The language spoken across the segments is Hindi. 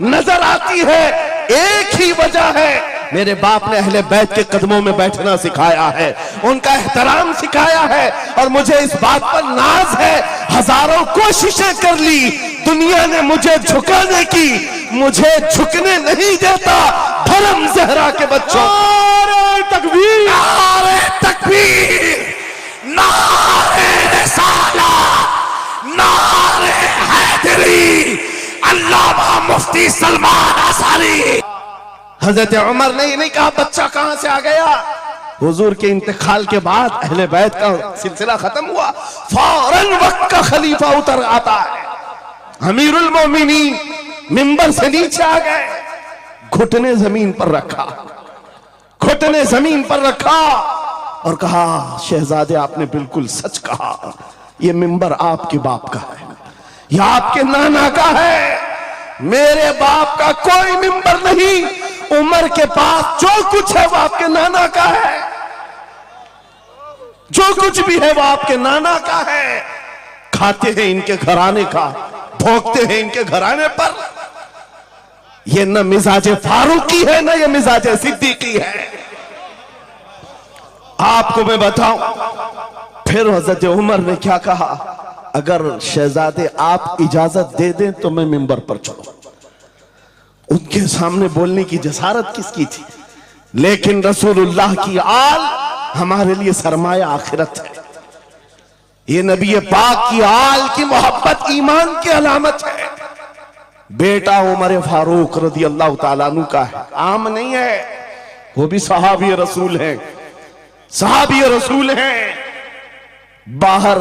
नजर आती है, एक ही वजह है, मेरे बाप ने अहले बैत के कदमों में बैठना सिखाया है, उनका एहतराम सिखाया है, और मुझे इस बात पर नाज है। हजारों कोशिशें कर ली दुनिया ने मुझे झुकाने की, मुझे झुकने नहीं देता धर्म ज़हरा के बच्चों। नारे तकबीर, नारे तकबीर, नारे रिसालत, नारे हैदरी, अल्लामा मुफ्ती सलमान अंसारी। हजरत उमर ने नहीं कहा बच्चा कहां से आ गया। हुजूर के इंतकाल के बाद अहले बैत का सिलसिला खत्म हुआ, फौरन वक्त का खलीफा उतर आता है, अमीरुल मोमिनीन मिंबर से नीचे आ गए, घुटने जमीन पर रखा, घुटने जमीन पर रखा और कहा शहजादे आपने बिल्कुल सच कहा, यह मिंबर आपके बाप का है, यह आपके नाना का है, मेरे बाप का कोई मिंबर नहीं। उमर के पास जो कुछ है वो आपके नाना का है, जो कुछ भी है वो आपके नाना का है। खाते हैं इनके घराने का, भोंकते हैं इनके घराने पर। ये न मिजाजे फारूकी है न ये मिजाजे सिद्दीकी है। आपको मैं बताऊं फिर हजरत उमर ने क्या कहा, अगर शहजादे आप इजाजत दे दें तो मैं मिंबर पर चढ़ूं। उनके सामने बोलने की जसारत किसकी थी, लेकिन रसूलुल्लाह की आल हमारे लिए सरमाया आखिरत है। ये नबी पाक की आल की मोहब्बत ईमान की अलामत है। बेटा उमर फारूक रज़ी अल्लाह ताला अन्हु का है, आम नहीं है, वो भी सहाबी रसूल है, सहाबी रसूल हैं। बाहर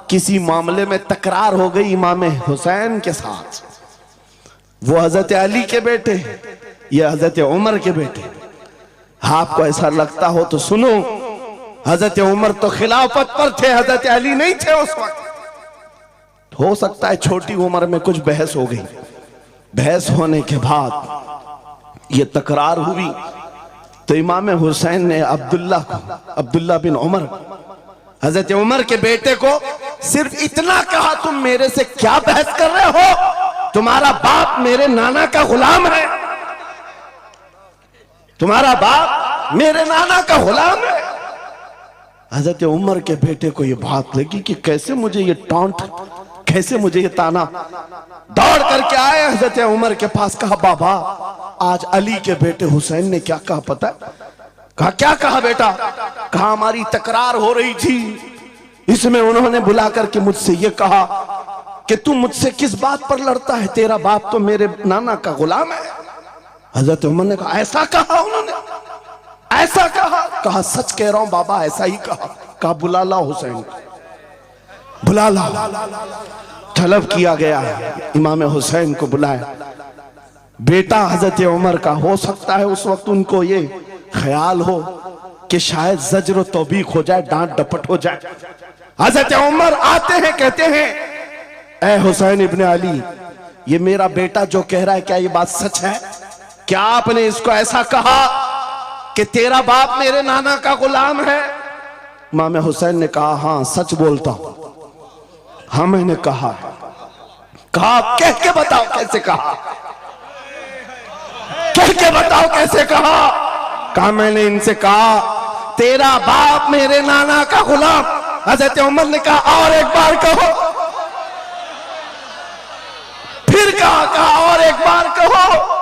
किसी मामले में तकरार हो गई इमाम हुसैन के साथ, वो हजरत अली के बेटे, ये हजरत उमर के बेटे। आपको ऐसा लगता हो तो सुनो, हजरत उमर तो खिलाफत पर थे, हजरत अली नहीं थे उस वक्त। हो सकता है छोटी उम्र में कुछ बहस हो गई, बहस होने के बाद ये तकरार हुई तो इमाम हुसैन ने अब्दुल्ला बिन उमर, हजरत उमर के बेटे को सिर्फ इतना कहा, तुम मेरे से क्या बहस कर रहे हो, तुम्हारा बाप मेरे नाना का गुलाम है, तुम्हारा बाप मेरे नाना का गुलाम है। हजरत उमर के बेटे को यह बात लगी कि कैसे मुझे ये टॉन्ट, कैसे मुझे ये ताना। दौड़ करके आए हजरत उमर के पास, कहा बाबा आज अली के बेटे हुसैन ने क्या कहा पता? कहा क्या कहा बेटा? कहा हमारी तकरार हो रही थी, इसमें उन्होंने बुला करके मुझसे ये कहा कि तू मुझसे किस बात पर लड़ता है, तेरा बाप तो मेरे नाना का गुलाम है। हजरत उमर ने कहा ऐसा कहा उन्होंने, ऐसा कहा? कहा सच कह रहा हूं बाबा, ऐसा ही कहा। कहा बुला ला हुसैन, बुला ला। तलब किया गया, इमाम हुसैन को बुलाया। बेटा हजरत उमर का, हो सकता है उस वक्त उनको ये ख्याल हो कि शायद जज्र तौबीक हो जाए, डांट डपट हो जाए। हजरत उमर आते हैं, कहते हैं ऐ हुसैन इब्ने अली, ये मेरा बेटा जो कह रहा है क्या ये बात सच है? क्या आपने इसको ऐसा कहा कि तेरा बाप मेरे नाना का गुलाम है? इमाम हुसैन ने कहा हाँ सच बोलता हूं, हाँ मैंने कहा। कहा कह के बताओ कैसे कहा, कह के बताओ कैसे कहा? कहा मैंने इनसे कहा तेरा बाप मेरे नाना का गुलाम। हजरत उमर ने कहा और एक बार कहो, फिर कहा और एक बार कहो।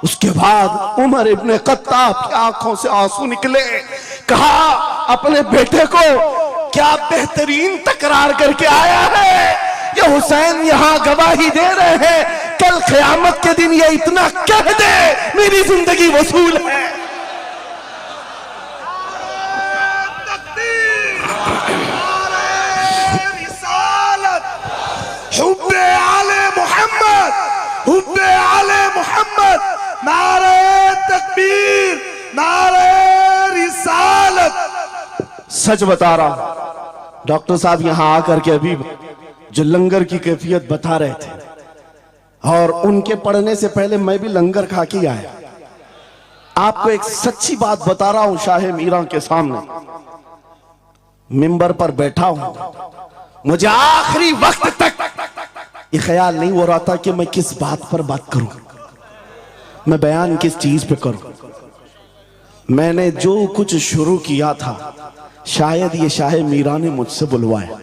उसके बाद उमर इब्ने खत्ताब की आंखों से आंसू निकले। कहा अपने बेटे को क्या बेहतरीन तकरार करके आया है, ये हुसैन यहां गवाही दे रहे हैं, कल क़यामत के दिन ये इतना कह दे मेरी जिंदगी वसूल है। हुब्बे आले मोहम्मद, हुब्बे आले मोहम्मद, नारे तकबीर, नारे रिसालत। सच बता रहा हूं, डॉक्टर साहब यहां आकर के अभी जो लंगर की कैफियत बता रहे थे, और उनके पढ़ने से पहले मैं भी लंगर खा के आया। आपको एक सच्ची बात बता रहा हूं, शाह मीरा के सामने मिंबर पर बैठा हूं, मुझे आखिरी वक्त तक ये ख्याल नहीं हो रहा था कि मैं किस बात पर बात करूं, मैं बयान किस चीज पे करूं। मैंने जो कुछ शुरू किया था शायद ये शाह मीरा ने मुझसे बुलवाया।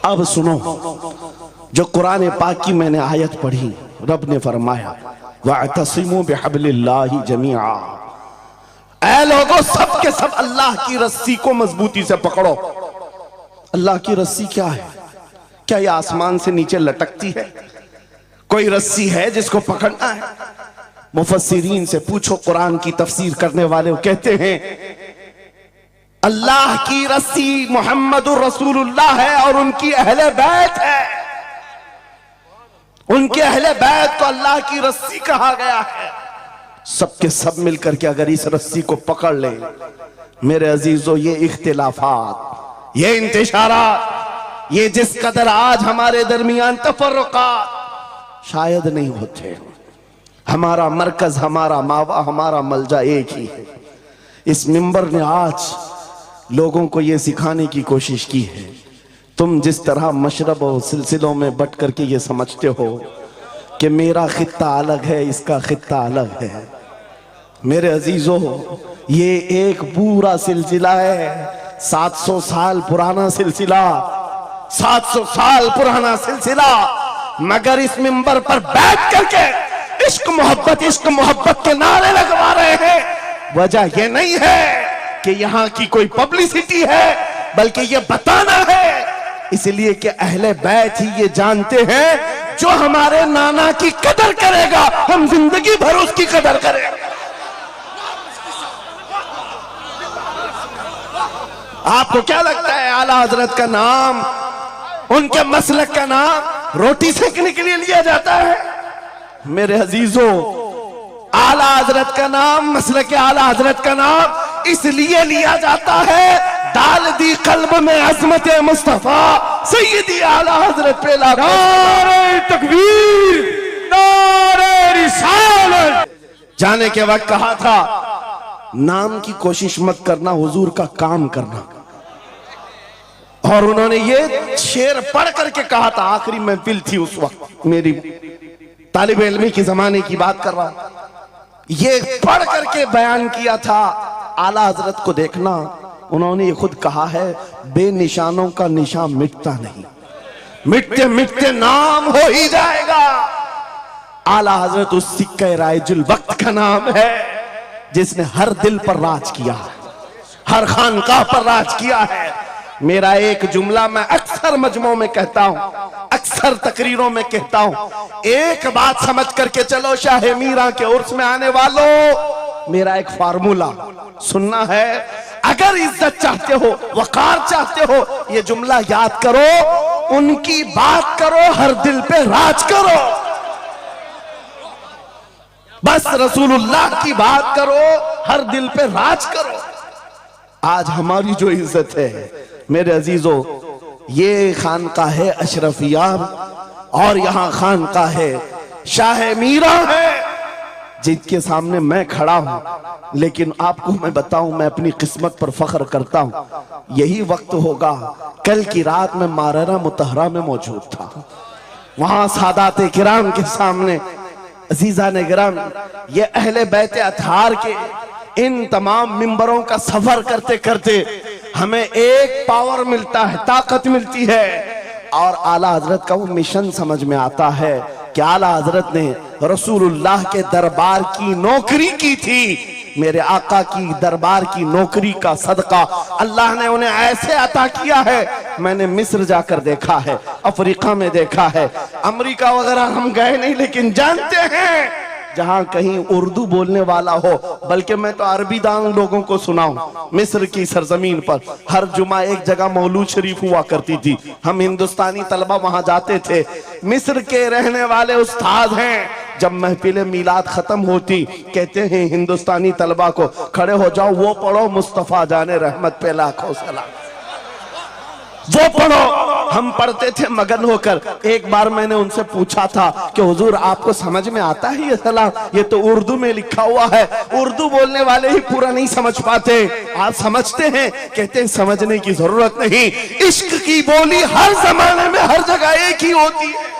अब सुनो, जो कुरान पाक की मैंने आयत पढ़ी, रब ने फरमाया वअतसिमू बिहब्लिल्लाहि जमीआ, ऐ लोगों सब के सब अल्लाह की रस्सी को मजबूती से पकड़ो। अल्लाह की रस्सी क्या है? क्या ये आसमान से नीचे लटकती है? कोई रस्सी है जिसको पकड़ना है? मुफस्सिरीन से पूछो, कुरान की तफसीर करने वाले कहते हैं अल्लाह की रस्सी मुहम्मदुर रसूलुल्लाह है और उनकी अहले बैत है। उनके अहले बैत को अल्लाह की रस्सी कहा गया है। सबके सब मिलकर के अगर इस रस्सी को पकड़ ले, मेरे अजीजों, ये इख्तिलाफात, ये इंतिशारात, ये जिस कदर आज हमारे दरमियान तफर्रुकात शायद नहीं होते। हमारा मरकज, हमारा मावा, हमारा मलजा एक ही है। इस मिंबर ने आज लोगों को यह सिखाने की कोशिश की है, तुम जिस तरह मशरब और सिलसिलों में बट करके ये समझते हो कि मेरा खित्ता अलग है, इसका खित्ता अलग है, मेरे अजीजों, ये एक पूरा सिलसिला है, 700 साल पुराना सिलसिला, 700 साल पुराना सिलसिला। मगर इस मिंबर पर बैठ करके इश्क मोहब्बत के नारे लगवा रहे हैं। वजह यह नहीं है कि यहां की कोई पब्लिसिटी है, बल्कि ये बताना है इसलिए कि अहले बैत ही ये जानते हैं, जो हमारे नाना की कदर करेगा हम जिंदगी भर उसकी कदर करेंगे। आपको क्या लगता है आला हजरत का नाम, उनके मसलक का नाम रोटी सेकने के लिए लिया जाता है? मेरे अजीजों, आला हजरत का नाम, मसलक आला हजरत का नाम इसलिए लिया जाता है, डाल दी कल्ब में अजमत मुस्तफा सैयदी आला हजरत पे नारे तकबीर, नारे रिसालत। जाने के वक्त कहा था नाम की कोशिश मत करना, हुजूर का काम करना। और उन्होंने ये शेर पढ़ करके कहा था, आखिरी महफिल थी उस वक्त, मेरी तालिब इल्मी की जमाने की बात कर रहा हूं, ये पढ़ करके बयान किया था। आला हजरत को देखना, उन्होंने ये खुद कहा है, बेनिशानों का निशान मिटता नहीं, मिटते मिटते नाम हो ही जाएगा। आला हजरत उस सिक्के राइजुल वक्त का नाम है जिसने हर दिल पर राज किया है, हर खानकाह पर राज किया है। मेरा एक जुमला मैं अक्सर मजमों में कहता हूं, अक्सर तकरीरों में कहता हूं, एक बात समझ करके चलो, शाह मीरा के उर्स में आने वालों, मेरा एक फार्मूला सुनना है। अगर इज्जत चाहते हो, वकार चाहते हो, ये जुमला याद करो, उनकी बात करो, हर दिल पे राज करो। बस रसूलुल्लाह की बात करो, हर दिल पे राज करो। आज हमारी जो इज्जत है मेरे अजीजों, ये खानका है अशरफिया और यहां खानका है शाह मीरा है, जिनके सामने मैं खड़ा हूं। लेकिन आपको मैं बताऊं, मैं अपनी किस्मत पर फख्र करता हूं। यही वक्त होगा, कल की रात में माररा मुतहरा में मौजूद था, वहां सादाते किराम के सामने, अजीजा ने गिराम, ये अहले बैत अतहार के इन तमाम मिंबरों का सफर करते करते हमें एक पावर मिलता है, ताकत मिलती है। और आला हजरत का वो मिशन समझ में आता है कि आला हजरत ने रसूलुल्लाह के दरबार की नौकरी की थी। मेरे आका की दरबार की नौकरी का सदका अल्लाह ने उन्हें ऐसे अता किया है। मैंने मिस्र जाकर देखा है, अफ्रीका में देखा है, अमेरिका वगैरह हम गए नहीं, लेकिन जानते हैं जहां कहीं उर्दू बोलने वाला हो, बल्कि मैं तो अरबी दान लोगों को सुनाऊं, मिस्र की सरजमीन पर हर जुमा एक जगह मौलूद शरीफ हुआ करती थी, हम हिंदुस्तानी तलबा वहां जाते थे। मिस्र के रहने वाले उस्ताद हैं, जब महफिल मीलाद खत्म होती कहते हैं हिंदुस्तानी तलबा को, खड़े हो जाओ, वो पढ़ो मुस्तफा जाने रहमत पे लाखों सलाम। वो पढ़ो। हम पढ़ते थे मगन होकर। एक बार मैंने उनसे पूछा था कि हुजूर आपको समझ में आता है ये सलाम? ये तो उर्दू में लिखा हुआ है, उर्दू बोलने वाले ही पूरा नहीं समझ पाते, आप समझते हैं? कहते हैं समझने की जरूरत नहीं, इश्क की बोली हर जमाने में हर जगह एक ही होती है।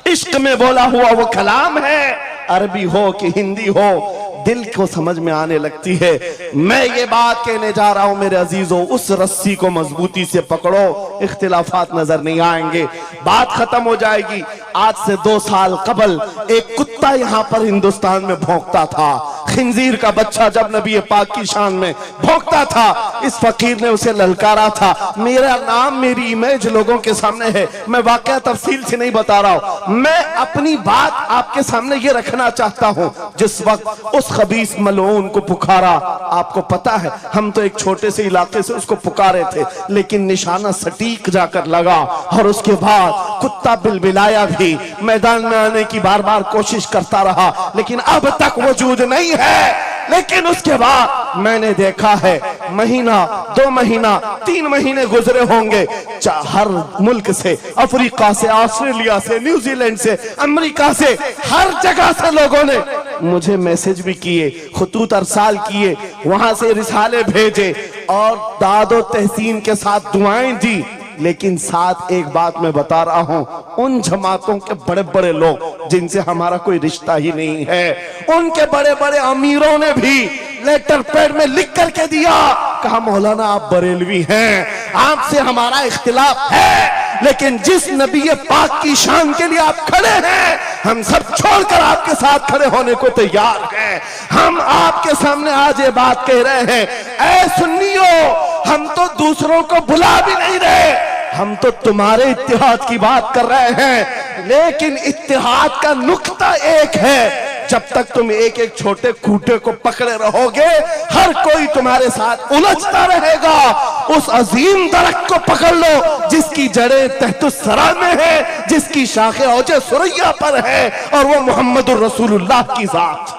इश्क में बोला हुआ वो कलाम है, अरबी हो कि हिंदी हो, दिल को समझ में आने लगती है। मैं ये बात कहने जा रहा हूं मेरे अजीजों, उस रस्सी को मजबूती से पकड़ो, इख्तिलाफात नजर नहीं आएंगे, बात खत्म हो जाएगी। आज से 2 साल कबल एक कुत्ता यहां पर हिंदुस्तान में भौंकता था, खिंजीर का बच्चा जब नबी पाक की शान में भौंकता था, इस फकीर ने उसे ललकारा था। मेरा नाम, मेरी इमेज लोगों के सामने है, मैं वाकया तफसील से नहीं बता रहा हूं, मैं अपनी बात आपके सामने ये रखना चाहता हूं। जिस वक्त उस खबीस मलऊन को पुकारा, आपको पता है हम तो एक छोटे से इलाके से उसको पुकारे थे, लेकिन निशाना सटीक जाकर लगा और उसके बाद कुत्ता बिलबिलाया भी, मैदान में आने की बार बार कोशिश करता रहा, लेकिन अब तक वजूद नहीं है। लेकिन उसके बाद मैंने देखा है, महीना 2 महीना 3 महीने गुजरे होंगे, हर मुल्क से, अफ्रीका से, ऑस्ट्रेलिया से, न्यूजीलैंड से, अमेरिका से, हर जगह से लोगों ने मुझे मैसेज भी किए, खुतूत अरसाल किए, वहां से रिसाले भेजे और दादो तहसीन के साथ दुआएं दी। लेकिन साथ एक बात मैं बता रहा हूं, उन जमातों के बड़े बड़े लोग जिनसे हमारा कोई रिश्ता ही नहीं है, उनके बड़े बड़े अमीरों ने भी लेटर पैड में लिख करके दिया, कहा मौलाना आप बरेलवी हैं, आपसे हमारा इख्तिलाफ है, लेकिन जिस नबी पाक की शान के लिए आप खड़े हैं, हम सब छोड़कर आपके साथ खड़े होने को तैयार हैं। हम आपके सामने आज ये बात कह रहे हैं, ऐ सुन्नियों, हम तो दूसरों को बुला भी नहीं रहे, हम तो तुम्हारे इत्तेहाद की बात कर रहे हैं, लेकिन इत्तेहाद का नुक्ता एक है, जब तक तुम एक एक छोटे खूंटे को पकड़े रहोगे, हर कोई तुम्हारे साथ उलझता रहेगा। उस अजीम दरख्त को पकड़ लो जिसकी जड़ें तहतुस्सरा में है, जिसकी शाखें औजे सुरैया पर है, और वो मोहम्मदुर रसूलुल्लाह की जात।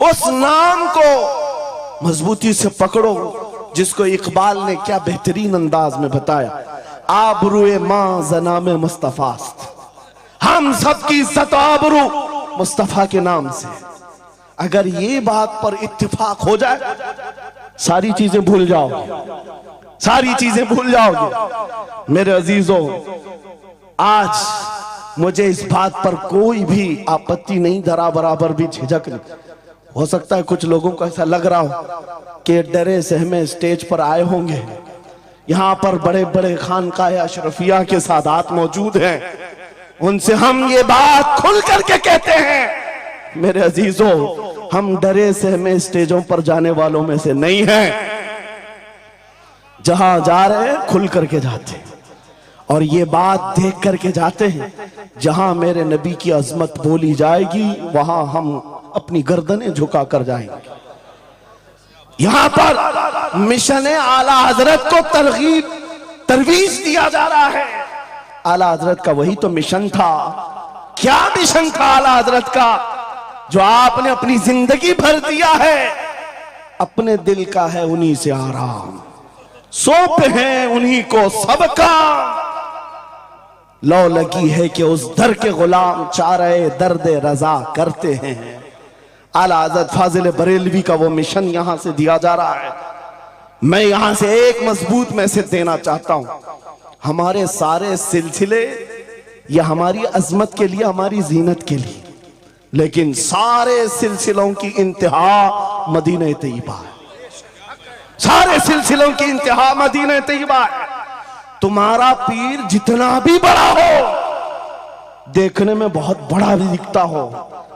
उस नाम को मजबूती से पकड़ो, जिसको इकबाल ने क्या बेहतरीन अंदाज में बताया, आबरूए मां ज़नामे मुस्तफास्त, हम सबकी इज्जत आबरू मुस्तफा के नाम से। अगर ये बात पर इत्तिफाक हो जाए, सारी चीजें भूल जाओगे, सारी चीजें भूल जाओगे। मेरे अजीजों, आज मुझे इस बात पर कोई भी आपत्ति नहीं, धरा बराबर भी झिझक नहीं। हो सकता है कुछ लोगों को ऐसा लग रहा हो कि डरे सहमे स्टेज पर आए होंगे, यहां पर बड़े बड़े खानकाह अशरफिया के सादात मौजूद हैं, उनसे हम ये बात खुल करके कहते हैं। मेरे अजीजों, हम डरे सहमे स्टेजों पर जाने वालों में से नहीं हैं, जहां जा रहे हैं खुल करके जाते हैं, और ये बात देख करके जाते हैं, जहां मेरे नबी की अजमत बोली जाएगी वहां हम अपनी गर्दनें झुका कर जाएंगे। यहां पर मिशन आला हजरत को तरवीज दिया जा रहा है। आला हजरत का वही तो मिशन था। क्या मिशन था आला हजरत का, जो आपने अपनी जिंदगी भर दिया है? अपने दिल का है उन्हीं से आराम, सौंप है उन्हीं को सबका, लौ लगी है कि उस दर के गुलाम चारे दर्द रजा करते हैं। आला हज़रत फाजिल बरेलवी का वो मिशन यहां से दिया जा रहा है। मैं यहां से एक मजबूत मैसेज देना चाहता हूं, हमारे सारे सिलसिले ये हमारी अजमत के लिए, हमारी जीनत के लिए, लेकिन सारे सिलसिलों की इंतहा मदीना तैयबा है। सारे सिलसिलों की इंतहा मदीना तैयबा है। तुम्हारा पीर जितना भी बड़ा हो, देखने में बहुत बड़ा भी दिखता हो,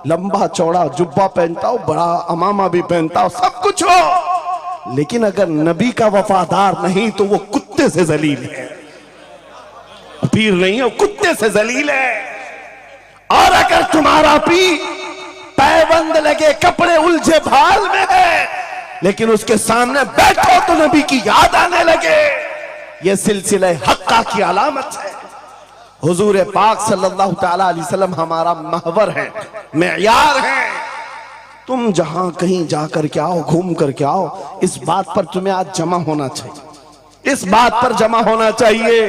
लंबा चौड़ा जुब्बा पहनता हो, बड़ा अमामा भी पहनता हो, सब कुछ हो, लेकिन अगर नबी का वफादार नहीं तो वो कुत्ते से जलील है। पीर नहीं है, कुत्ते से जलील है। और अगर तुम्हारा पीर पैबंद लगे, कपड़े उलझे भाल में है, लेकिन उसके सामने बैठो तो नबी की याद आने लगे, यह सिलसिला हक्का की अलामत है। हुजूर पाक सल्लल्लाहु तआला अलैहि वसल्लम हमारा महवर है, मेयार है। तुम जहां कहीं जाकर के आओ, घूम करके आओ, इस बात पर तुम्हें आज जमा होना चाहिए। इस बात पर जमा होना चाहिए,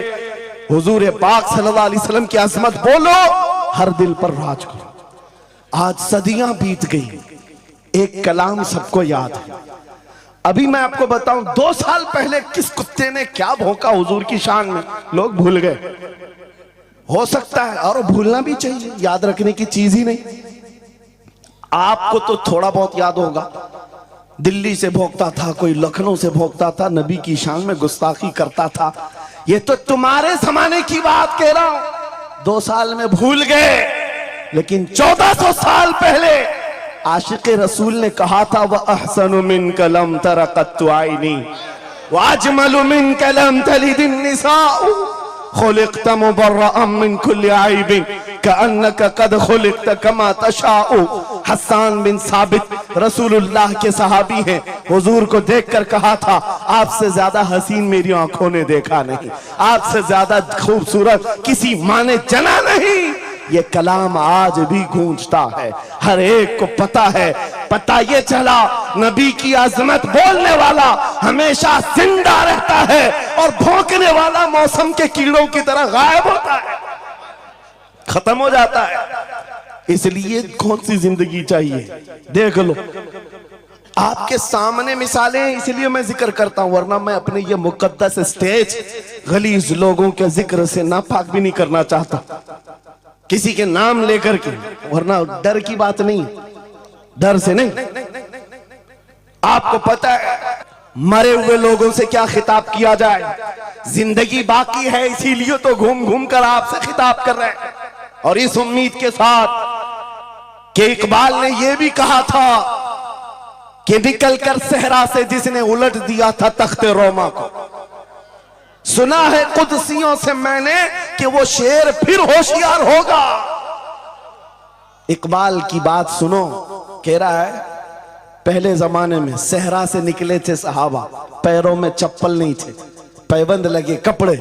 हुजूर पाक सल्लल्लाहु अलैहि वसल्लम की अजमत बोलो, हर दिल पर राज करो। आज सदियां बीत गई, एक कलाम सबको याद है। अभी मैं आपको बताऊं, 2 साल पहले किस कुत्ते ने क्या भौंका हुजूर की शान में, लोग भूल गए। हो सकता है, और भूलना भी चाहिए, याद रखने की चीज ही नहीं। आपको तो थोड़ा बहुत याद होगा, दिल्ली से भोंकता था, कोई लखनऊ से भोंकता था, नबी की शान में गुस्ताखी करता था। ये तो तुम्हारे जमाने की बात कह रहा हूं, 2 साल में भूल गए। लेकिन 1400 साल पहले आशिक रसूल ने कहा था, वह अहसनु मिन कलम तरक़त्तु आइनी व अजमलु मिन कलम तलिदिन निसाउ खुलिक़त मुबर्रअन मिन कुल्लि आइबिन कअन्नका क़द खुलिक़त कमा तशाउ। हस्सान बिन साबित रसूलुल्लाह के सहाबी हैं, हुजूर को देखकर कहा था, आपसे ज्यादा हसीन मेरी आंखों ने देखा नहीं, आपसे ज्यादा खूबसूरत किसी माँ ने जना नहीं। ये कलाम आज भी गूंजता है, हर एक को पता है। पता ये चला, नबी की आजमत बोलने वाला हमेशा जिंदा रहता है और भौंकने वाला मौसम के कीड़ों की तरह गायब होता है, खत्म हो जाता है। इसलिए कौन सी जिंदगी चाहिए, देख लो। आपके सामने मिसालें हैं, इसलिए मैं जिक्र करता हूं, वरना मैं अपने ये मुकद्दस स्टेज गलीज लोगों के जिक्र से नापाक भी नहीं करना चाहता, किसी के नाम लेकर के, वरना डर की बात नहीं, डर से नहीं। आपको पता है मरे हुए लोगों से क्या खिताब किया जाए, जिंदगी बाकी है इसीलिए तो घूम घूम कर आपसे खिताब कर रहे हैं। और इस उम्मीद के साथ कि इकबाल ने यह भी कहा था कि निकल कर सहरा से जिसने उलट दिया था तख्ते रोमा को, सुना है कुदसियों से मैंने कि वो शेर फिर होशियार होगा। इकबाल की बात सुनो, कह रहा है पहले जमाने में सहरा से निकले थे सहाबा, पैरों में चप्पल नहीं थे, पैबंद लगे कपड़े,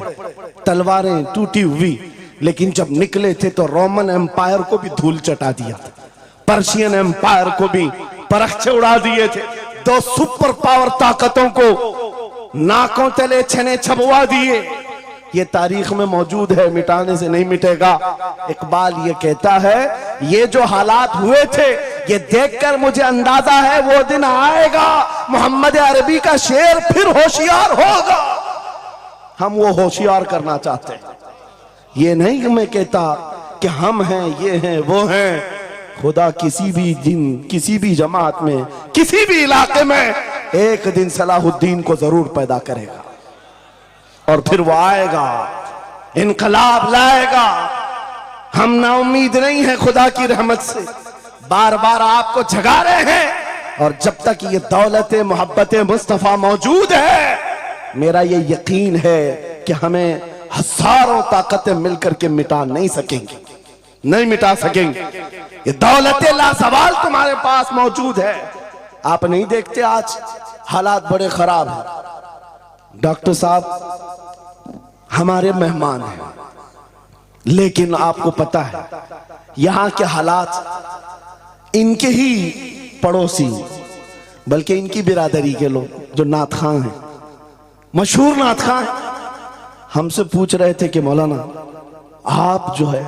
तलवारें टूटी हुई, लेकिन जब निकले थे तो रोमन एम्पायर को भी धूल चटा दिया था, पर्शियन एम्पायर को भी परख उड़ा दिए थे, 2 सुपर पावर ताकतों को नाकों तले छने छबवा दिए। ये तारीख में मौजूद है, मिटाने से नहीं मिटेगा। इकबाल ये कहता है, ये जो हालात हुए थे ये देखकर मुझे अंदाजा है वो दिन आएगा, मोहम्मद अरबी का शेर फिर होशियार होगा। हम वो होशियार करना चाहते हैं, ये नहीं कि मैं कहता कि हम हैं, ये हैं, वो हैं। खुदा किसी भी दिन, किसी भी जमात में, किसी भी इलाके में एक दिन सलाहुद्दीन को जरूर पैदा करेगा और फिर वो आएगा, इनकलाब लाएगा। हम ना उम्मीद नहीं है खुदा की रहमत से, बार बार आपको जगा रहे हैं। और जब तक ये दौलत मोहब्बत मुस्तफा मौजूद है, मेरा ये यकीन है कि हमें हजारों ताकतें मिलकर के मिटा नहीं सकेंगी, नहीं मिटा सकेंगे। ये दौलत लासवाल तुम्हारे पास मौजूद है। आप नहीं देखते आज हालात बड़े खराब हैं। डॉक्टर साहब हमारे मेहमान हैं, लेकिन आपको पता है यहां के हालात, इनके ही पड़ोसी बल्कि इनकी बिरादरी के लोग जो नात खां हैं, मशहूर नात खां, हमसे पूछ रहे थे कि मौलाना आप जो है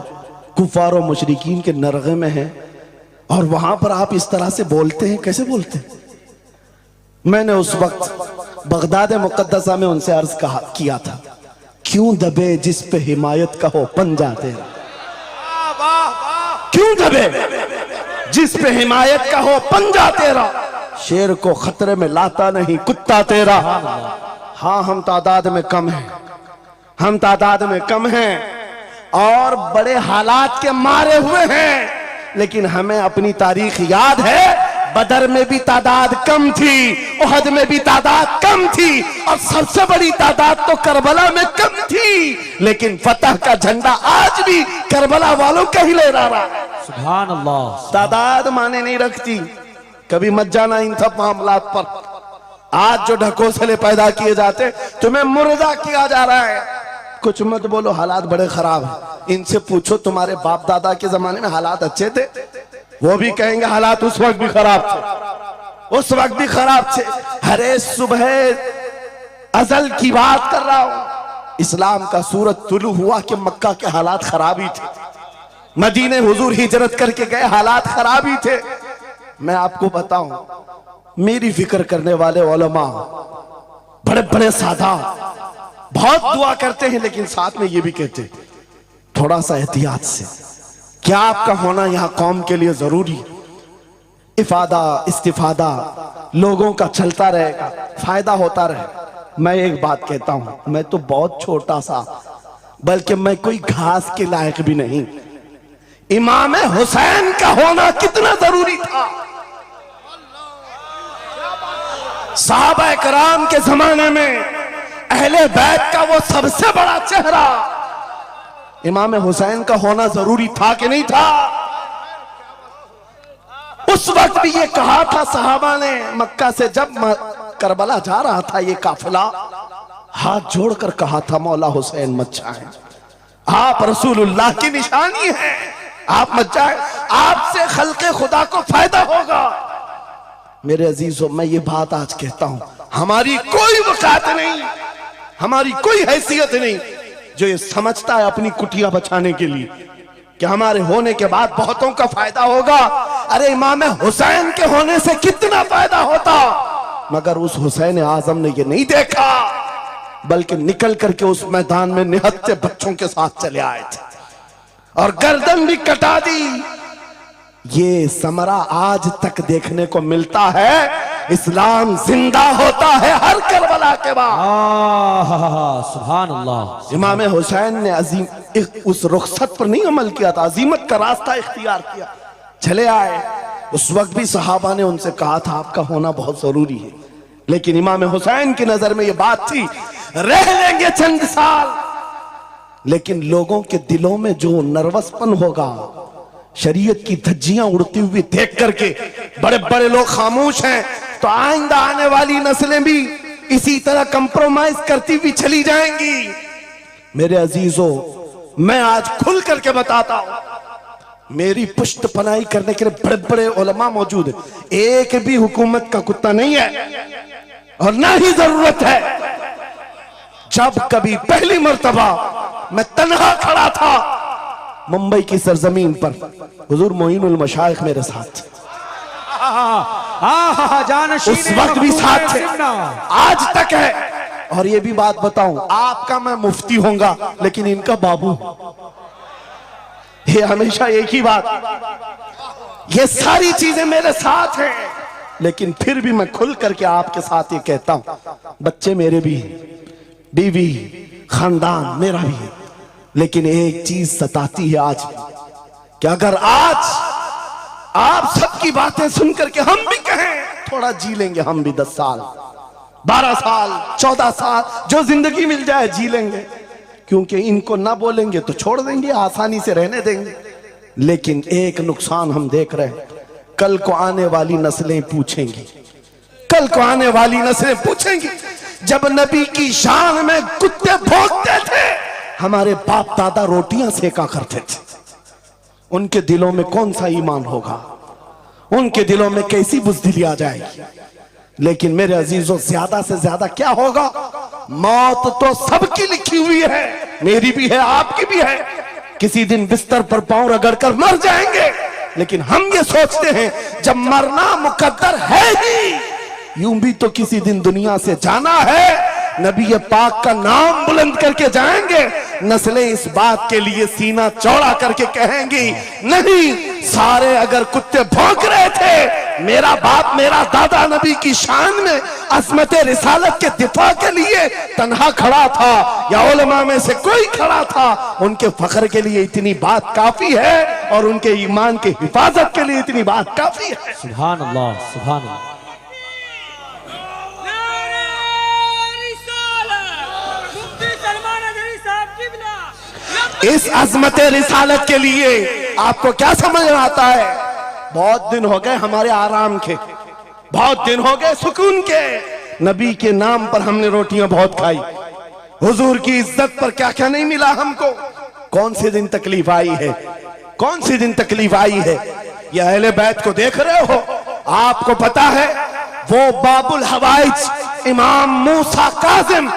कुफार और मुशरिकीन के नरगे में हैं और वहां पर आप इस तरह से बोलते हैं, कैसे बोलते हैं? मैंने उस वक्त बगदाद मुकद्दसा में उनसे अर्ज किया था, क्यों दबे जिस पे हिमायत का हो पंजा तेरा, क्यों दबे जिस पे हिमायत का हो पंजा तेरा, शेर को खतरे में लाता नहीं कुत्ता तेरा। हाँ, हम तादाद में कम हैं, हम तादाद में कम हैं और बड़े हालात के मारे हुए हैं, लेकिन हमें अपनी तारीख याद है। बदर में भी तादाद कम थी, उहद में भी तादाद कम थी, और सबसे बड़ी तादाद तो करबला में कम थी, लेकिन फतह का झंडा आज भी करबला वालों का ही लहरा रहा है। सुभान अल्लाह। तादाद माने नहीं रखती, कभी मत जाना इन सब मामलात पर। आज जो ढकोसले पैदा किए जाते, तुम्हें मुर्दा किया जा रहा है। कुछ मत बोलो, हालात बड़े खराब हैं। इनसे पूछो तुम्हारे बाप दादा के जमाने में हालात अच्छे थे, वो भी कहेंगे हालात उस वक्त भी खराब थे, उस वक्त भी खराब थे। हरे सुबह अजल की बात कर रहा हूं। इस्लाम का सूरज तुलू हुआ कि मक्का के हालात खराब ही थे, मदीने हुजूर हिजरत करके गए, हालात खराब ही थे। मैं आपको बताऊं, मेरी फिक्र करने वाले उलमा, बड़े बड़े सादा बहुत दुआ करते हैं, लेकिन साथ में ये भी कहते हैं थोड़ा सा एहतियात से। क्या आपका होना यहां कौम के लिए जरूरी, इफादा इस्तिफादा लोगों का चलता रहेगा, फायदा होता रहे। मैं एक बात कहता हूं, मैं तो बहुत छोटा सा, बल्कि मैं कोई घास के लायक भी नहीं। इमाम हुसैन का होना कितना जरूरी था। सहाबा कराम के जमाने में अहले बैत का वो सबसे बड़ा चेहरा इमाम हुसैन का होना जरूरी था कि नहीं था? उस वक्त भी ये कहा था सहाबा ने, मक्का से जब करबला जा रहा था ये काफिला, हाथ जोड़कर कहा था मौला हुसैन मत जाए, आप रसूलुल्लाह की निशानी है, आप मत जाए, आपसे खल्के खुदा को फायदा होगा। मेरे अजीजों, मैं ये बात आज कहता हूं, हमारी कोई वकात नहीं, हमारी कोई हैसियत नहीं जो ये समझता है अपनी कुटिया बचाने के लिए कि हमारे होने के बाद बहुतों का फायदा होगा। अरे इमाम हुसैन के होने से कितना फायदा होता, मगर उस हुसैन आजम ने ये नहीं देखा, बल्कि निकल करके उस मैदान में निहत्ते बच्चों के साथ चले आए थे और गर्दन भी कटा दी। ये समरा आज तक देखने को मिलता है। इस्लाम जिंदा होता है हर करबला के बाद। सुभान अल्लाह। इमाम हुसैन ने अजीम उस रुखसत पर नहीं अमल किया था, अजीमत का रास्ता इख्तियार किया, चले आए। उस वक्त भी सहाबा ने उनसे कहा था आपका होना बहुत जरूरी है, लेकिन इमाम हुसैन की नजर में ये बात थी रह लेंगे चंद साल, लेकिन लोगों के दिलों में जो नर्वसपन होगा, शरीयत की धज्जियां उड़ती हुई देख करके बड़े बड़े लोग खामोश हैं, तो आइंदा आने वाली नस्लें भी इसी तरह कंप्रोमाइज करती हुई चली जाएंगी। मेरे अजीजों, मैं आज खुल करके बताता हूं, मेरी पुष्ट पनाही करने के लिए बड़े बड़े उलमा मौजूद है, एक भी हुकूमत का कुत्ता नहीं है और ना ही जरूरत है। जब कभी पहली मर्तबा मैं तन्हा खड़ा था मुंबई की सरजमीन पर, हुजूर मोइनुल मशाइख मेरे साथ, उस वक्त भी साथ थे, आज तक है। और ये भी बात बताऊं, आपका मैं मुफ्ती होऊंगा लेकिन इनका बाबू, ये हमेशा एक ही बात, ये सारी चीजें मेरे साथ हैं, लेकिन फिर भी मैं खुल करके आपके साथ ये कहता हूं, बच्चे मेरे भी, बीवी, खानदान मेरा भी है, लेकिन एक चीज सताती है आज भी कि अगर आज आप सबकी बातें सुन करके हम भी कहें थोड़ा जी लेंगे, हम भी 10 साल 12 साल 14 साल जो जिंदगी मिल जाए जी लेंगे, क्योंकि इनको ना बोलेंगे तो छोड़ देंगे, आसानी से रहने देंगे। लेकिन एक नुकसान हम देख रहे हैं, कल को आने वाली नस्लें पूछेंगी, कल को आने वाली नस्लें पूछेंगी, जब नबी की शान में कुत्ते भौंकते थे, हमारे बाप दादा रोटियां सेका करते थे, उनके दिलों में कौन सा ईमान होगा, उनके दिलों में कैसी बुज़दिली आ जाएगी। लेकिन मेरे अजीजों, ज्यादा से ज्यादा क्या होगा, मौत तो सबकी लिखी हुई है, मेरी भी है, आपकी भी है, किसी दिन बिस्तर पर पांव रगड़कर मर जाएंगे। लेकिन हम ये सोचते हैं जब मरना मुकद्दर है ही, यूं भी तो किसी दिन दुनिया से जाना है, नबी पाक का नाम बुलंद करके जाएंगे, नस्लें इस बात के लिए सीना चौड़ा करके कहेंगी, नहीं, सारे अगर कुत्ते भौंक रहे थे, मेरा बाप मेरा दादा नबी की शान में अज़मत रिसालत के दिफा के लिए तन्हा खड़ा था या उलमा में से कोई खड़ा था, उनके फख्र के लिए इतनी बात काफी है और उनके ईमान की हिफाजत के लिए इतनी बात काफी है। सुभान अल्लाह, सुभान अल्लाह। इस अज़मत रिसालत के लिए आपको क्या समझ में आता है, बहुत दिन हो गए हमारे आराम के, बहुत दिन हो गए सुकून के, नबी के नाम पर हमने रोटियां बहुत खाई, हुजूर की इज्जत पर क्या क्या नहीं मिला हमको। कौन से दिन तकलीफ आई है, कौन सी दिन तकलीफ आई है, ये अहले बैत को देख रहे हो, आपको पता है वो बाबुल हवाइज इमाम मूसा काजिम,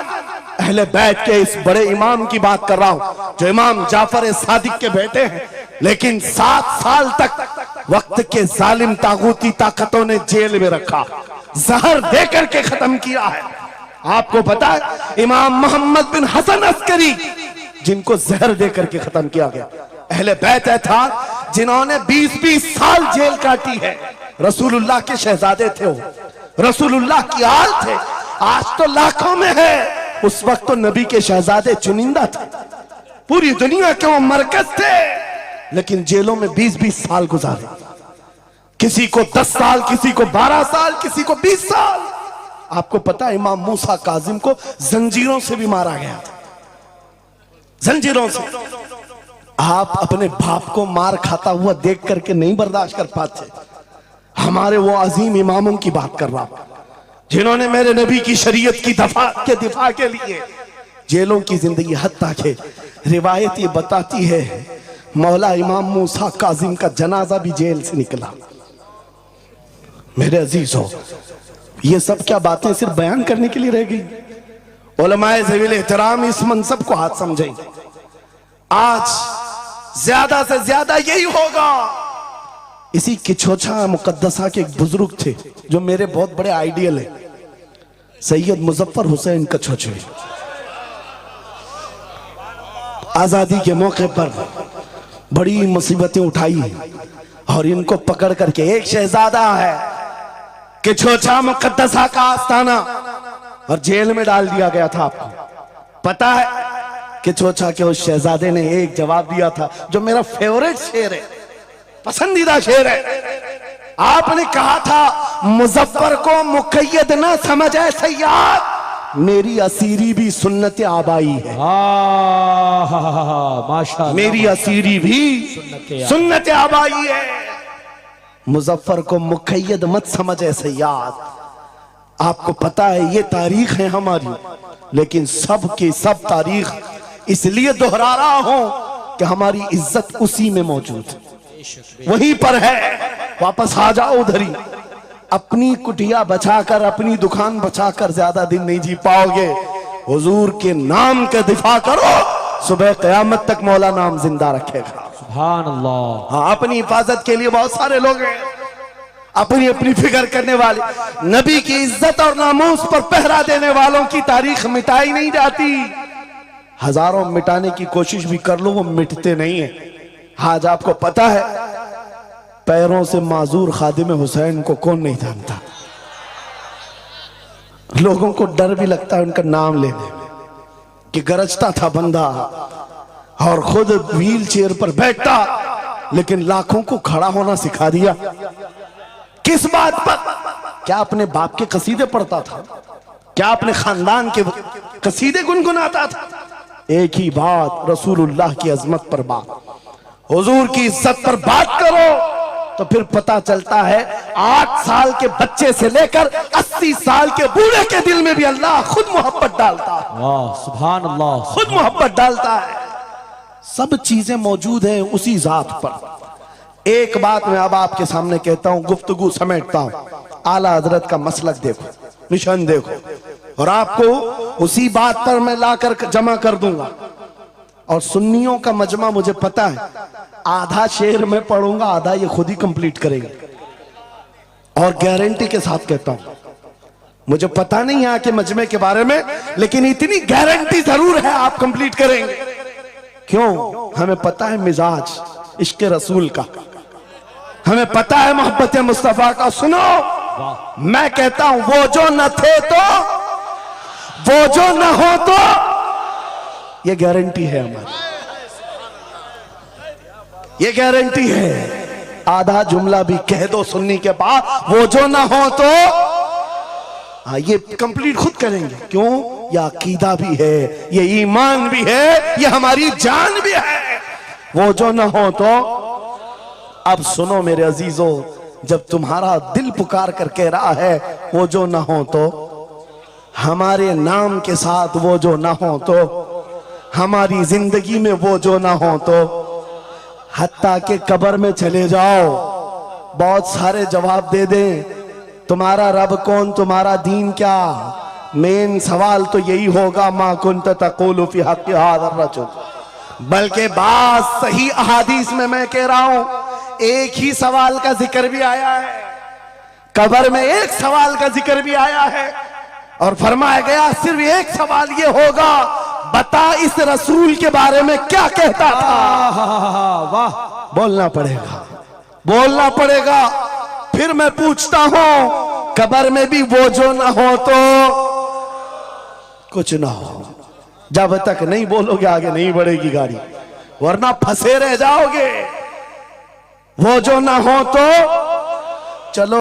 अहले बैत के इस बड़े इमाम की बात कर रहा हूं जो इमाम जाफर सादिक के बेटे हैं, लेकिन 7 साल तक वक्त के जालिम तागूती ताकतों ने जेल में रखा, जहर देकर के खत्म किया है। आपको पता है इमाम मोहम्मद बिन हसन अस्करी जिनको जहर देकर के खत्म किया गया, अहले बैत था जिन्होंने 20-20 साल जेल काटी है। रसूलुल्लाह के शहजादे थे वो, रसूलुल्लाह की आल थे। आज तो लाखों में है, उस वक्त तो नबी के शहजादे चुनिंदा थे, पूरी दुनिया के वो मरकज थे, लेकिन जेलों में 20-20 साल गुजारे। किसी को 10 साल, किसी को 12 साल, किसी को 20 साल। आपको पता है इमाम मूसा काजिम को जंजीरों से भी मारा गया था, जंजीरों से। आप अपने बाप को मार खाता हुआ देख करके नहीं बर्दाश्त कर पाते। हमारे वो अजीम इमामों की बात कर रहा हूं जिन्होंने मेरे नबी की शरीयत की दिफा के लिए जेलों की जिंदगी, हत्ता के रिवायत ये बताती है मौला इमाम मूसा काजिम का जनाजा भी जेल से निकला। मेरे अजीजों, ये सब क्या बातें सिर्फ बयान करने के लिए रह गई? उलमाए ज़वील एहतराम इस मनसब को हाथ समझें। आज ज्यादा से ज्यादा यही होगा। इसी किछोछा मुकद्दसा के एक बुजुर्ग थे जो मेरे बहुत बड़े आइडियल है, सैयद मुजफ्फर हुसैन कछोछवी। आजादी के मौके पर बड़ी मुसीबतें उठाई और इनको पकड़ करके, एक शहजादा है किछोछा मुकद्दसा का आस्थाना, और जेल में डाल दिया गया था। आपको पता है किछोछा के उस शहजादे ने एक जवाब दिया था जो मेरा फेवरेट शेर है, पसंदीदा शेर है। आपने कहा था मुजफ्फर को मुकय्यद ना समझ ऐ सय्याद, मेरी असीरी भी सुन्नत आबाई है। माशाअल्लाह, मेरी असीरी भी सुन्नत आबाई है। मुजफ्फर को मुकय्यद मत समझ ऐ सय्याद। आपको पता है ये तारीख है हमारी, लेकिन सब की सब तारीख इसलिए दोहरा रहा हूं कि हमारी इज्जत उसी में मौजूद है, वहीं पर है। वापस आ जाओ उधर ही। अपनी कुटिया बचाकर, अपनी दुकान बचाकर ज्यादा दिन नहीं जी पाओगे। हुजूर के नाम का दिफा करो, सुबह कयामत तक मौला नाम जिंदा रखेगा। सुभान अल्लाह। हाँ, अपनी हिफाजत के लिए बहुत सारे लोग हैं, अपनी अपनी फिक्र करने वाले। नबी की इज्जत और नामूस पर पहरा देने वालों की तारीख मिटाई नहीं जाती। हजारों मिटाने की कोशिश भी कर लो, वो मिटते नहीं है। आज आपको पता है पैरों से माजूर खादिम हुसैन को कौन नहीं जानता। लोगों को डर भी लगता है उनका नाम लेने में कि गरजता था बंदा और खुद व्हील चेयर पर बैठता, लेकिन लाखों को खड़ा होना सिखा दिया। किस बात पर? क्या अपने बाप के कसीदे पढ़ता था? क्या अपने खानदान के कसीदे गुनगुनाता था? एक ही बात, रसूलुल्लाह की अजमत पर बात, हुजूर की इज्जत पर बात करो तो फिर पता चलता है 8 साल के बच्चे से लेकर 80 साल के बूढ़े के दिल में भी अल्लाह खुद मोहब्बत डालता है। वाह, सुभान अल्लाह, खुद मोहब्बत डालता है। सब चीजें मौजूद हैं उसी जात पर। एक बात मैं अब आपके सामने कहता हूं, गुफ्तगू समेटता हूं। आला हजरत का मसलक देखो, मिशन देखो, और आपको उसी बात पर मैं लाकर जमा कर दूंगा। और सुन्नियों का मजमा मुझे पता है, आधा शेर मैं पढ़ूंगा, आधा ये खुद ही कंप्लीट करेंगे, और गारंटी के साथ कहता हूं। मुझे पता नहीं यहाँ के मजमे के बारे में, लेकिन इतनी गारंटी जरूर है आप कंप्लीट करेंगे। क्यों? हमें पता है मिजाज इश्क रसूल का, हमें पता है मोहब्बत मुस्तफा का। सुनो, मैं कहता हूं वो जो न थे तो, वो जो न हो तो, ये गारंटी है हमारी, ये गारंटी है। आधा जुमला भी कह दो सुन्नी के बाद, वो जो ना हो तो, हाँ ये कंप्लीट खुद करेंगे। क्यों? ये अकीदा भी है, ये ईमान भी है, ये हमारी जान भी है। वो जो ना हो तो। अब सुनो मेरे अजीजों, जब तुम्हारा दिल पुकार कर कह रहा है वो जो ना हो तो, हमारे नाम के साथ वो जो ना हो तो, हमारी जिंदगी में वो जो ना हो तो, हत्ता के कब्र में चले जाओ, बहुत सारे जवाब दे दें। तुम्हारा रब कौन, तुम्हारा दीन क्या, मेन सवाल तो यही होगा, मा कुंत तक़ूलु फी हक़्क़ि हाज़ा रजुल। बल्कि बात सही अहादीस में मैं कह रहा हूं, एक ही सवाल का जिक्र भी आया है, कब्र में एक सवाल का जिक्र भी आया है, और फरमाया गया सिर्फ एक सवाल ये होगा, बता इस रसूल के बारे में क्या कहता था। वाह, बोलना पड़ेगा, बोलना पड़ेगा। फिर मैं पूछता हूं, कब्र में भी वो जो ना हो तो कुछ ना हो। जब तक नहीं बोलोगे आगे नहीं बढ़ेगी गाड़ी, वरना फंसे रह जाओगे। वो जो ना हो तो चलो